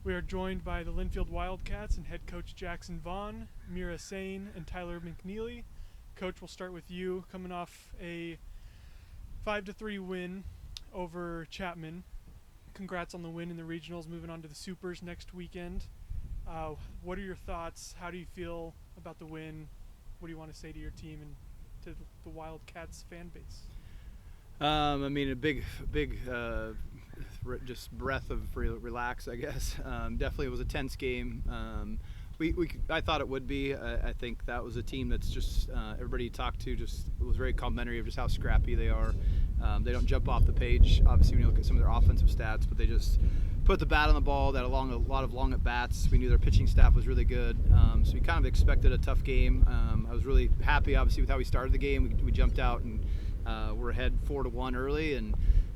We are joined by the Linfield Wildcats and head coach Jackson Vaughan, Meara Sain, and Tyler McNeley. Coach, we'll start with you, coming off a 5-3 win over Chapman. Congrats on the win in the regionals, moving on to the Supers next weekend. What are your thoughts? How do you feel about the win? What do you want to say to your team and to the Wildcats fan base? A big just breath of relax, I guess. Definitely it was a tense game. I thought it would be. I think that was a team that's just everybody you talked to just was very complimentary of just how scrappy they are. They don't jump off the page, obviously, when you look at some of their offensive stats, but they just put the bat on the ball. They had a lot of long at bats. We knew their pitching staff was really good, so we kind of expected a tough game. I was really happy, obviously, with how we started the game. We jumped out and we're ahead 4-1 early and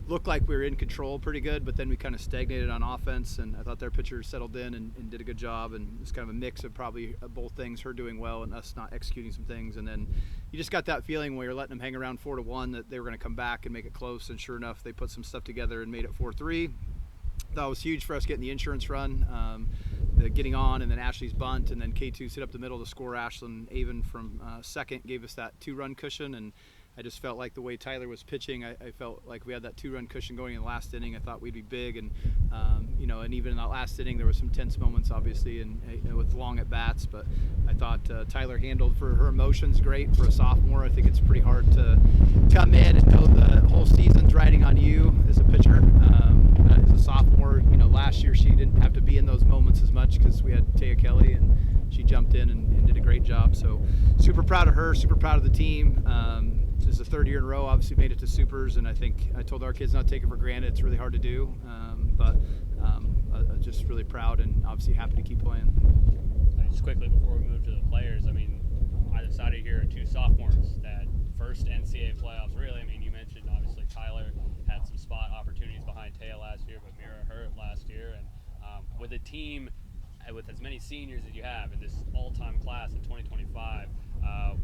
looked like we were in control pretty good, but then we kind of stagnated on offense, and I thought their pitcher settled in and did a good job, and it was kind of a mix of probably both things, her doing well and us not executing some things. And then you just got that feeling when you're letting them hang around 4-1 that they were going to come back and make it close, and sure enough, they put some stuff together and made it 4-3. That was huge for us getting the insurance run, the getting on, and then Ashley's bunt, and then K2 sit up the middle to score. Ashlyn Avon from second gave us that 2-run cushion, and I just felt like the way Tyler was pitching, I felt like we had that 2-run cushion going in the last inning. I thought we'd be big, and and even in that last inning, there were some tense moments, obviously, and with long at bats. But I thought Tyler handled for her emotions great for a sophomore. I think it's pretty hard to come in and know the whole season's riding on you as a pitcher. As a sophomore, last year she didn't have to be in those moments as much because we had Taya Kelly, and she jumped in and did a great job. So super proud of her, super proud of the team. This is the third year in a row, obviously made it to Supers, and I think I told our kids not to take it for granted. It's really hard to do, but I'm just really proud and obviously happy to keep playing. Just quickly before we move to the players, either side of here are two sophomores that first NCAA playoffs, really. You mentioned obviously Tyler had some spot opportunities behind Taya last year, but Meara hurt last year, and with a team with as many seniors as you have in this all-time class in 2025,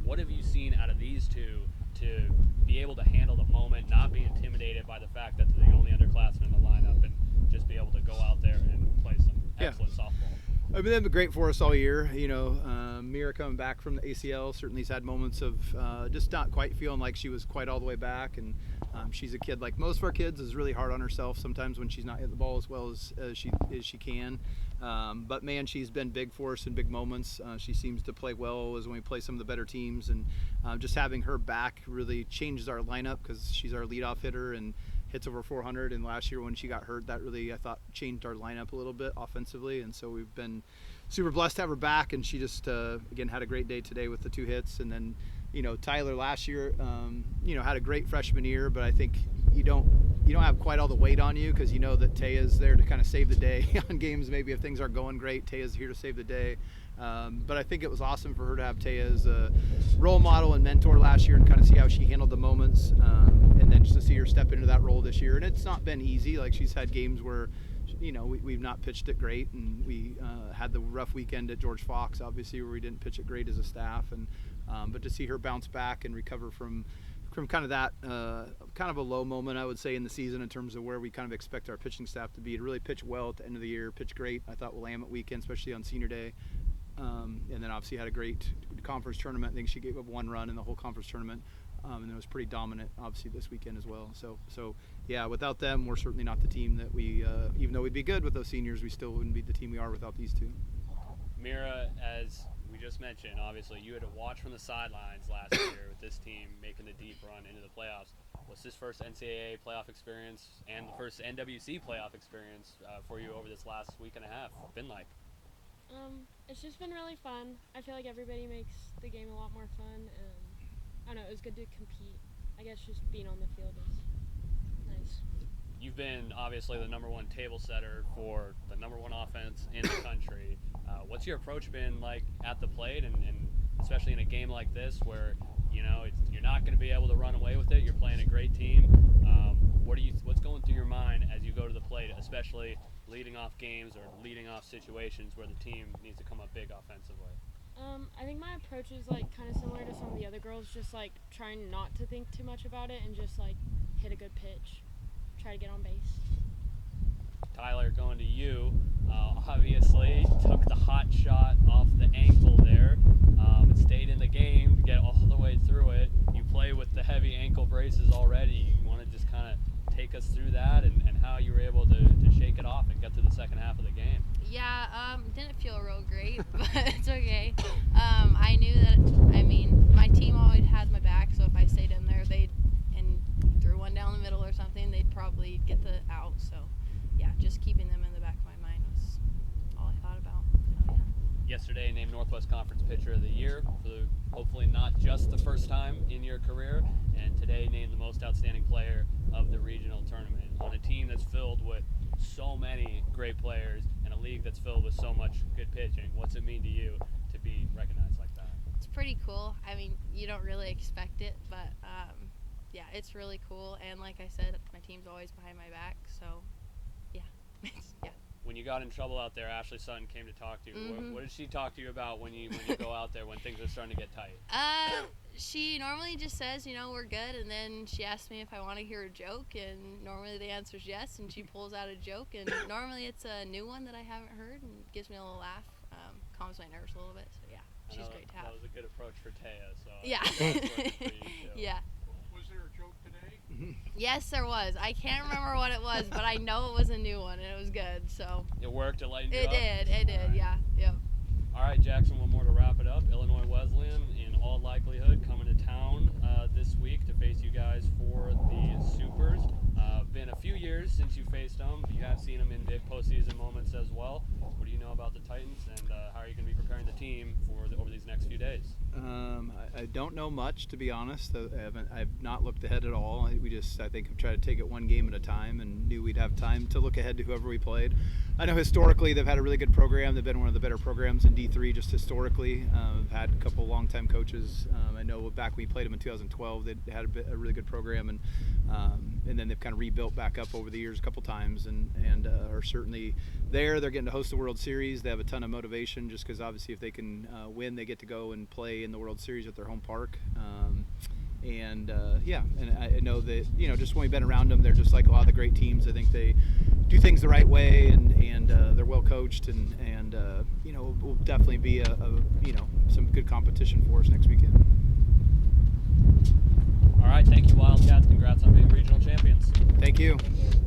what have you seen out of these two to be able to handle the moment, not be intimidated by the fact that they're the only underclassmen in the lineup, and just be able to go out there and play some excellent softball? They've been great for us all year. Meara coming back from the ACL certainly has had moments of just not quite feeling like she was quite all the way back. And she's a kid, like most of our kids, is really hard on herself sometimes when she's not hitting the ball as well as she can. But man, she's been big for us in big moments. She seems to play well as when we play some of the better teams. And just having her back really changes our lineup because she's our leadoff hitter and hits over 400, and last year when she got hurt, that really, I thought, changed our lineup a little bit offensively, and so we've been super blessed to have her back, and she just, again, had a great day today with the 2 hits. And then, Tyler last year, had a great freshman year, but I think you don't have quite all the weight on you because you know that Taya's there to kind of save the day on games. Maybe if things aren't going great, Taya's here to save the day. But I think it was awesome for her to have Taya as a role model and mentor last year and kind of see how she handled the moments, and then just to see her step into that role this year. And it's not been easy. Like, she's had games where, we've not pitched it great, and we had the rough weekend at George Fox, obviously, where we didn't pitch it great as a staff. And but to see her bounce back and recover from kind of that kind of a low moment, I would say, in the season in terms of where we kind of expect our pitching staff to be, to really pitch well at the end of the year, pitch great. I thought Willamette weekend, especially on senior day. And then obviously had a great conference tournament. I think she gave up 1 run in the whole conference tournament, and it was pretty dominant obviously this weekend as well. So yeah, without them, we're certainly not the team that we, even though we'd be good with those seniors, we still wouldn't be the team we are without these two. Meara, as we just mentioned, obviously you had to watch from the sidelines last year with this team making the deep run into the playoffs. What's this first NCAA playoff experience and the first NWC playoff experience for you over this last week and a half been like? It's just been really fun. I feel like everybody makes the game a lot more fun, and I don't know, it was good to compete. I guess just being on the field is nice. You've been obviously the #1 table setter for the #1 offense in the country. What's your approach been like at the plate, and especially in a game like this where you're not going to be able to run away with it? You're playing a great team. What's going through your mind as you go to the plate, especially leading off games or leading off situations where the team needs to come up big offensively? I think my approach is kind of similar to some of the other girls, just trying not to think too much about it and just hit a good pitch, try to get on base. Tyler, going to you, second half of the game. Yeah, didn't feel real great, but it's okay. I knew that, my team always had my back, so if I stayed in there, and threw one down the middle or something, they'd probably get the out. So, yeah, just keeping them in the back of my mind was all I thought about. So, yeah. Yesterday named Northwest Conference Pitcher of the Year for hopefully not just the first time in your career, and today named the most outstanding player of the regional tournament on a team that's filled with so many great players and a league that's filled with so much good pitching. What's it mean to you to be recognized like that? It's pretty cool. You don't really expect it, but yeah, it's really cool. And like I said, my team's always behind my back, so yeah. Yeah. When you got in trouble out there, Ashley Sutton came to talk to you. Mm-hmm. What did she talk to you about when you go out there when things are starting to get tight? She normally just says, we're good, and then she asks me if I want to hear a joke, and normally the answer is yes, and she pulls out a joke, and normally it's a new one that I haven't heard, and gives me a little laugh, calms my nerves a little bit, so yeah, she's great to have. That was a good approach for Taya, so yeah. Yeah. Was there a joke today? Yes, there was. I can't remember what it was, but I know it was a new one, and it was good, so. It worked, it lightened you up? It did, right. Yeah, yep. All right, Jackson, one more to wrap it up. Illinois Wesleyan, in all likelihood, coming to town this week to face you guys for the Supers. Been a few years since you faced them. You have seen them in big postseason moments as well. What do you know about the Titans, and how are you going to be preparing the team for over these next few days? I don't know much, to be honest. I've not looked ahead at all. I think I've tried to take it one game at a time and knew we'd have time to look ahead to whoever we played. I know historically they've had a really good program. They've been one of the better programs in D3 just historically. Had a couple longtime coaches. I know back when we played them in 2012, they had a really good program, and then they've kind of rebuilt back up over the years a couple times, and are certainly there. They're getting to host the World Series. They have a ton of motivation just because obviously if they can win, they get to go and play in the World Series at their home park. And I know that, just when we've been around them, they're just like a lot of the great teams. I think they do things the right way, and they're well coached, and will definitely be some good competition for us next weekend. All right, thank you, Wildcats. Congrats on being regional champions. Thank you. Thank you.